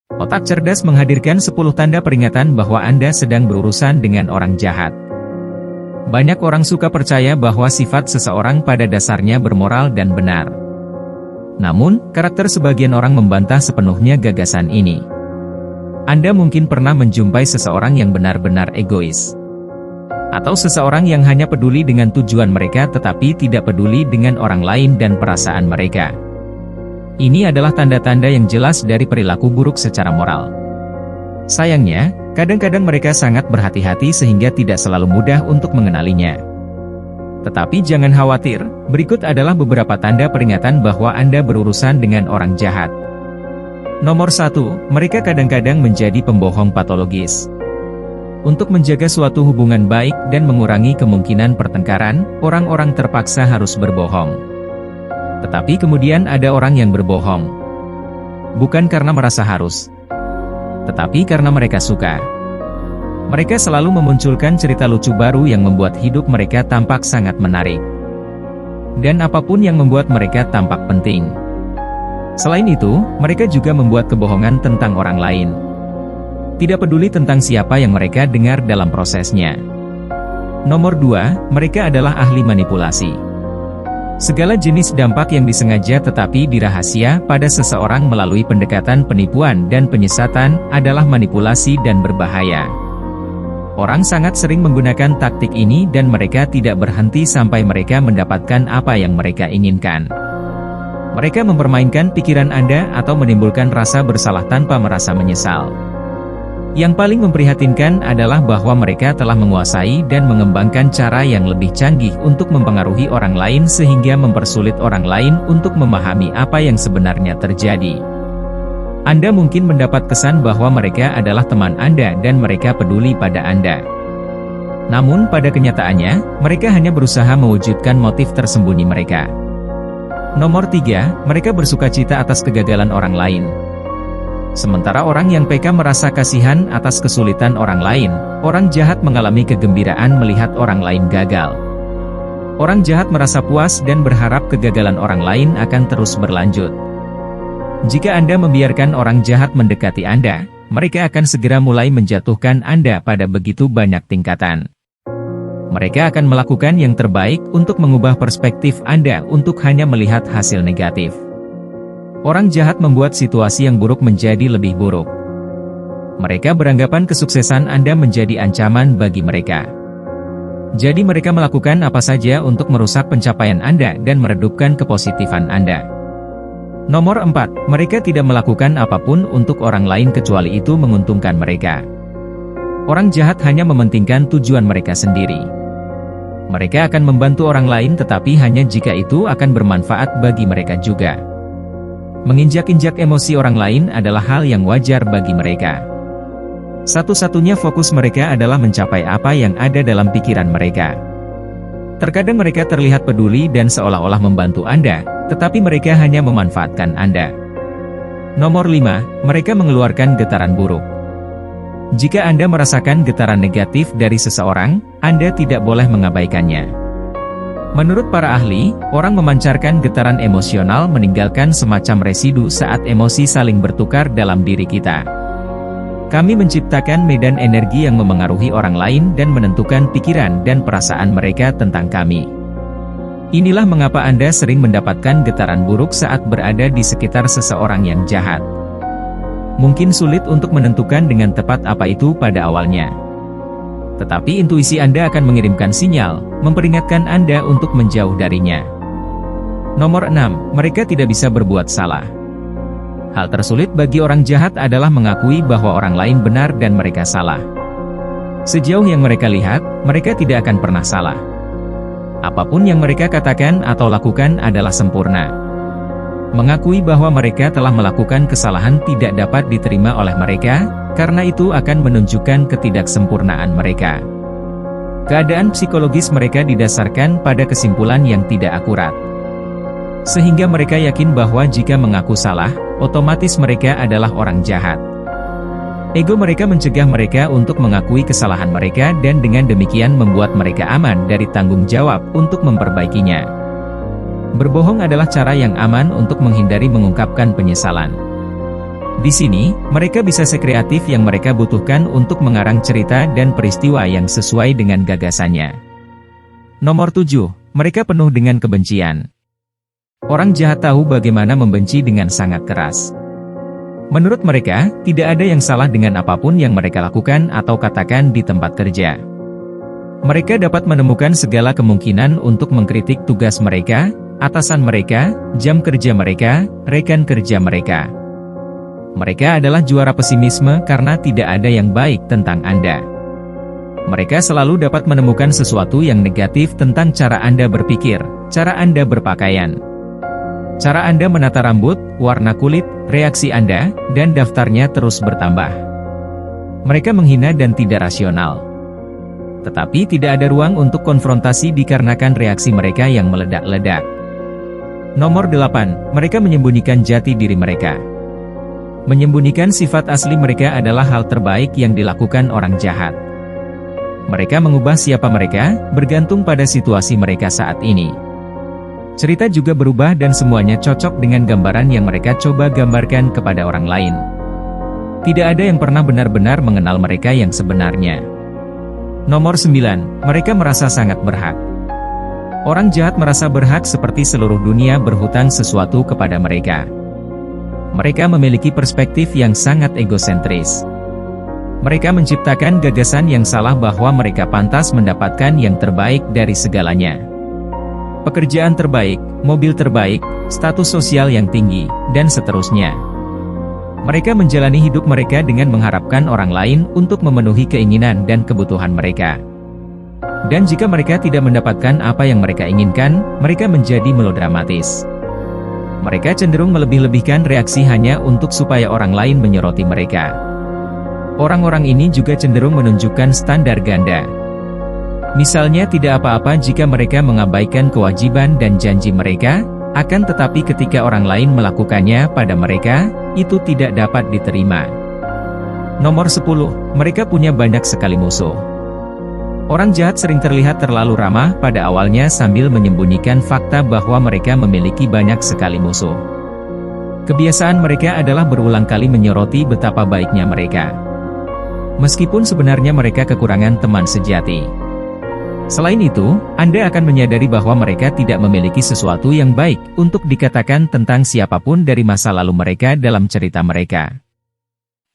Otak cerdas menghadirkan 10 tanda peringatan bahwa Anda sedang berurusan dengan orang jahat. Banyak orang suka percaya bahwa sifat seseorang pada dasarnya bermoral dan benar. Namun, karakter sebagian orang membantah sepenuhnya gagasan ini. Anda mungkin pernah menjumpai seseorang yang benar-benar egois. Atau seseorang yang hanya peduli dengan tujuan mereka tetapi tidak peduli dengan orang lain dan perasaan mereka. Ini adalah tanda-tanda yang jelas dari perilaku buruk secara moral. Sayangnya, kadang-kadang mereka sangat berhati-hati sehingga tidak selalu mudah untuk mengenalinya. Tetapi jangan khawatir, berikut adalah beberapa tanda peringatan bahwa Anda berurusan dengan orang jahat. Nomor 1, mereka kadang-kadang menjadi pembohong patologis. Untuk menjaga suatu hubungan baik dan mengurangi kemungkinan pertengkaran, orang-orang terpaksa harus berbohong. Tetapi kemudian ada orang yang berbohong. Bukan karena merasa harus, tetapi karena mereka suka. Mereka selalu memunculkan cerita lucu baru yang membuat hidup mereka tampak sangat menarik. Dan apapun yang membuat mereka tampak penting. Selain itu, mereka juga membuat kebohongan tentang orang lain. Tidak peduli tentang siapa yang mereka dengar dalam prosesnya. Nomor 2, mereka adalah ahli manipulasi. Segala jenis dampak yang disengaja tetapi dirahasia pada seseorang melalui pendekatan penipuan dan penyesatan adalah manipulasi dan berbahaya. Orang sangat sering menggunakan taktik ini dan mereka tidak berhenti sampai mereka mendapatkan apa yang mereka inginkan. Mereka mempermainkan pikiran Anda atau menimbulkan rasa bersalah tanpa merasa menyesal. Yang paling memprihatinkan adalah bahwa mereka telah menguasai dan mengembangkan cara yang lebih canggih untuk mempengaruhi orang lain sehingga mempersulit orang lain untuk memahami apa yang sebenarnya terjadi. Anda mungkin mendapat kesan bahwa mereka adalah teman Anda dan mereka peduli pada Anda. Namun pada kenyataannya, mereka hanya berusaha mewujudkan motif tersembunyi mereka. Nomor 3, mereka bersukacita atas kegagalan orang lain. Sementara orang yang peka merasa kasihan atas kesulitan orang lain, orang jahat mengalami kegembiraan melihat orang lain gagal. Orang jahat merasa puas dan berharap kegagalan orang lain akan terus berlanjut. Jika Anda membiarkan orang jahat mendekati Anda, mereka akan segera mulai menjatuhkan Anda pada begitu banyak tingkatan. Mereka akan melakukan yang terbaik untuk mengubah perspektif Anda untuk hanya melihat hasil negatif. Orang jahat membuat situasi yang buruk menjadi lebih buruk. Mereka beranggapan kesuksesan Anda menjadi ancaman bagi mereka. Jadi mereka melakukan apa saja untuk merusak pencapaian Anda dan meredupkan kepositifan Anda. Nomor 4, mereka tidak melakukan apapun untuk orang lain kecuali itu menguntungkan mereka. Orang jahat hanya mementingkan tujuan mereka sendiri. Mereka akan membantu orang lain tetapi hanya jika itu akan bermanfaat bagi mereka juga. Menginjak-injak emosi orang lain adalah hal yang wajar bagi mereka. Satu-satunya fokus mereka adalah mencapai apa yang ada dalam pikiran mereka. Terkadang mereka terlihat peduli dan seolah-olah membantu Anda, tetapi mereka hanya memanfaatkan Anda. Nomor 5, mereka mengeluarkan getaran buruk. Jika Anda merasakan getaran negatif dari seseorang, Anda tidak boleh mengabaikannya. Menurut para ahli, orang memancarkan getaran emosional meninggalkan semacam residu saat emosi saling bertukar dalam diri kita. Kami menciptakan medan energi yang memengaruhi orang lain dan menentukan pikiran dan perasaan mereka tentang kami. Inilah mengapa Anda sering mendapatkan getaran buruk saat berada di sekitar seseorang yang jahat. Mungkin sulit untuk menentukan dengan tepat apa itu pada awalnya. Tetapi intuisi Anda akan mengirimkan sinyal, memperingatkan Anda untuk menjauh darinya. Nomor 6, mereka tidak bisa berbuat salah. Hal tersulit bagi orang jahat adalah mengakui bahwa orang lain benar dan mereka salah. Sejauh yang mereka lihat, mereka tidak akan pernah salah. Apapun yang mereka katakan atau lakukan adalah sempurna. Mengakui bahwa mereka telah melakukan kesalahan tidak dapat diterima oleh mereka, karena itu akan menunjukkan ketidaksempurnaan mereka. Keadaan psikologis mereka didasarkan pada kesimpulan yang tidak akurat. Sehingga mereka yakin bahwa jika mengaku salah, otomatis mereka adalah orang jahat. Ego mereka mencegah mereka untuk mengakui kesalahan mereka dan dengan demikian membuat mereka aman dari tanggung jawab untuk memperbaikinya. Berbohong adalah cara yang aman untuk menghindari mengungkapkan penyesalan. Di sini, mereka bisa sekreatif yang mereka butuhkan untuk mengarang cerita dan peristiwa yang sesuai dengan gagasannya. Nomor 7. Mereka penuh dengan kebencian. Orang jahat tahu bagaimana membenci dengan sangat keras. Menurut mereka, tidak ada yang salah dengan apapun yang mereka lakukan atau katakan di tempat kerja. Mereka dapat menemukan segala kemungkinan untuk mengkritik tugas mereka, atasan mereka, jam kerja mereka, rekan kerja mereka. Mereka adalah juara pesimisme karena tidak ada yang baik tentang Anda. Mereka selalu dapat menemukan sesuatu yang negatif tentang cara Anda berpikir, cara Anda berpakaian, cara Anda menata rambut, warna kulit, reaksi Anda, dan daftarnya terus bertambah. Mereka menghina dan tidak rasional. Tetapi tidak ada ruang untuk konfrontasi dikarenakan reaksi mereka yang meledak-ledak. Nomor 8. Mereka menyembunyikan jati diri mereka. Menyembunyikan sifat asli mereka adalah hal terbaik yang dilakukan orang jahat. Mereka mengubah siapa mereka, bergantung pada situasi mereka saat ini. Cerita juga berubah dan semuanya cocok dengan gambaran yang mereka coba gambarkan kepada orang lain. Tidak ada yang pernah benar-benar mengenal mereka yang sebenarnya. Nomor 9. Mereka merasa sangat berhak. Orang jahat merasa berhak seperti seluruh dunia berhutang sesuatu kepada mereka. Mereka memiliki perspektif yang sangat egosentris. Mereka menciptakan gagasan yang salah bahwa mereka pantas mendapatkan yang terbaik dari segalanya. Pekerjaan terbaik, mobil terbaik, status sosial yang tinggi, dan seterusnya. Mereka menjalani hidup mereka dengan mengharapkan orang lain untuk memenuhi keinginan dan kebutuhan mereka. Dan jika mereka tidak mendapatkan apa yang mereka inginkan, mereka menjadi melodramatis. Mereka cenderung melebih-lebihkan reaksi hanya untuk supaya orang lain menyoroti mereka. Orang-orang ini juga cenderung menunjukkan standar ganda. Misalnya tidak apa-apa jika mereka mengabaikan kewajiban dan janji mereka, akan tetapi ketika orang lain melakukannya pada mereka, itu tidak dapat diterima. Nomor 10. Mereka punya banyak sekali musuh. Orang jahat sering terlihat terlalu ramah pada awalnya sambil menyembunyikan fakta bahwa mereka memiliki banyak sekali musuh. Kebiasaan mereka adalah berulang kali menyoroti betapa baiknya mereka. Meskipun sebenarnya mereka kekurangan teman sejati. Selain itu, Anda akan menyadari bahwa mereka tidak memiliki sesuatu yang baik untuk dikatakan tentang siapapun dari masa lalu mereka dalam cerita mereka.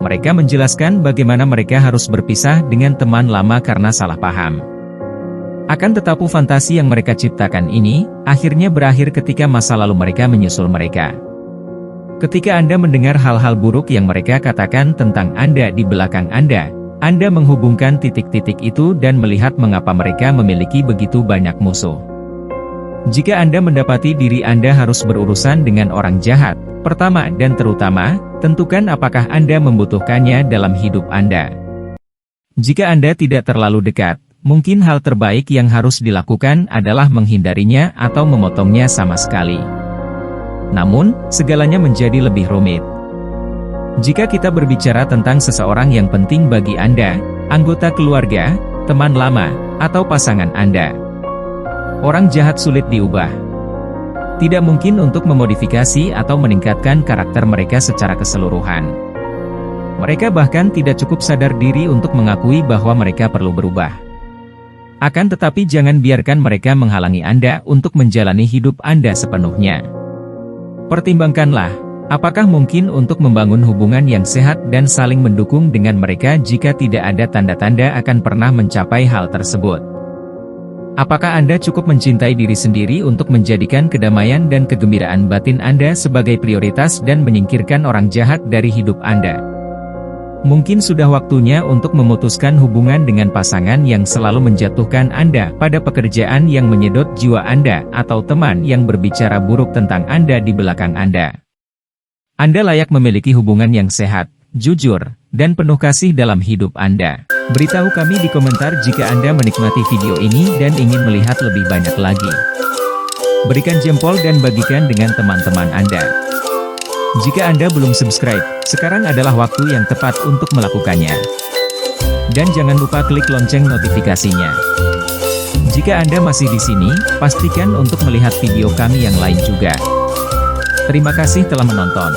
Mereka menjelaskan bagaimana mereka harus berpisah dengan teman lama karena salah paham. Akan tetapi fantasi yang mereka ciptakan ini, akhirnya berakhir ketika masa lalu mereka menyusul mereka. Ketika Anda mendengar hal-hal buruk yang mereka katakan tentang Anda di belakang Anda menghubungkan titik-titik itu dan melihat mengapa mereka memiliki begitu banyak musuh. Jika Anda mendapati diri Anda harus berurusan dengan orang jahat, pertama dan terutama, tentukan apakah Anda membutuhkannya dalam hidup Anda. Jika Anda tidak terlalu dekat, mungkin hal terbaik yang harus dilakukan adalah menghindarinya atau memotongnya sama sekali. Namun, segalanya menjadi lebih rumit. Jika kita berbicara tentang seseorang yang penting bagi Anda, anggota keluarga, teman lama, atau pasangan Anda, orang jahat sulit diubah. Tidak mungkin untuk memodifikasi atau meningkatkan karakter mereka secara keseluruhan. Mereka bahkan tidak cukup sadar diri untuk mengakui bahwa mereka perlu berubah. Akan tetapi jangan biarkan mereka menghalangi Anda untuk menjalani hidup Anda sepenuhnya. Pertimbangkanlah, apakah mungkin untuk membangun hubungan yang sehat dan saling mendukung dengan mereka jika tidak ada tanda-tanda akan pernah mencapai hal tersebut. Apakah Anda cukup mencintai diri sendiri untuk menjadikan kedamaian dan kegembiraan batin Anda sebagai prioritas dan menyingkirkan orang jahat dari hidup Anda? Mungkin sudah waktunya untuk memutuskan hubungan dengan pasangan yang selalu menjatuhkan Anda pada pekerjaan yang menyedot jiwa Anda atau teman yang berbicara buruk tentang Anda di belakang Anda. Anda layak memiliki hubungan yang sehat, jujur, dan penuh kasih dalam hidup Anda. Beritahu kami di komentar jika Anda menikmati video ini dan ingin melihat lebih banyak lagi. Berikan jempol dan bagikan dengan teman-teman Anda. Jika Anda belum subscribe, sekarang adalah waktu yang tepat untuk melakukannya. Dan jangan lupa klik lonceng notifikasinya. Jika Anda masih di sini, pastikan untuk melihat video kami yang lain juga. Terima kasih telah menonton.